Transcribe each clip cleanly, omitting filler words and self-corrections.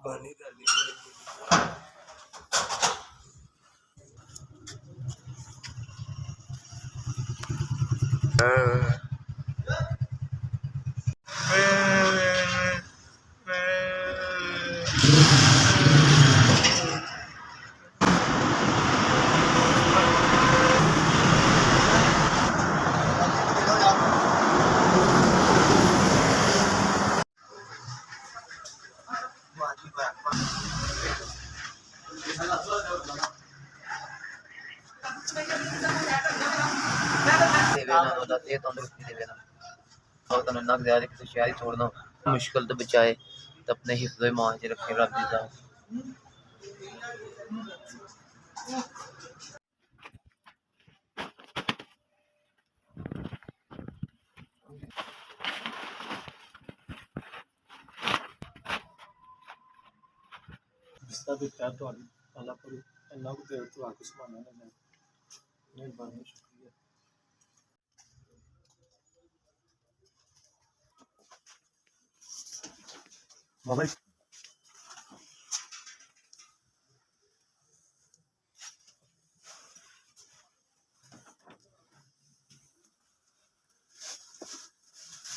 मेहरबानी किसी शहर छोड़ना मुश्किल तो बचाए तो अपने हिफ्ज़ ईमान च रखे रब दी ज़ात। सब इतना तो अल्लाह पर अल्लाह को दे तो आके सुभान अल्लाह मेहरबानी शुक्रिया बाबा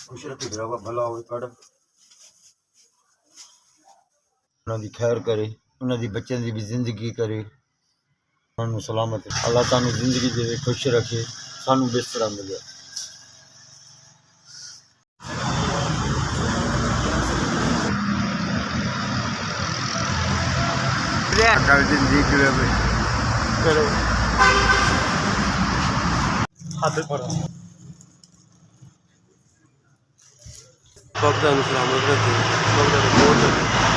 खुश रखी भरावा भला होए कर उन्हां दी खैर करे उन्हां दी बच्चों दी भी जिंदगी करे उन्हां सलामत अल्लाह तानू जिंदगी दे खुश रखे सानू बिस्तरा मिले कल जिंदगी करो हाथ पर वक्त सलामत रखे वक्त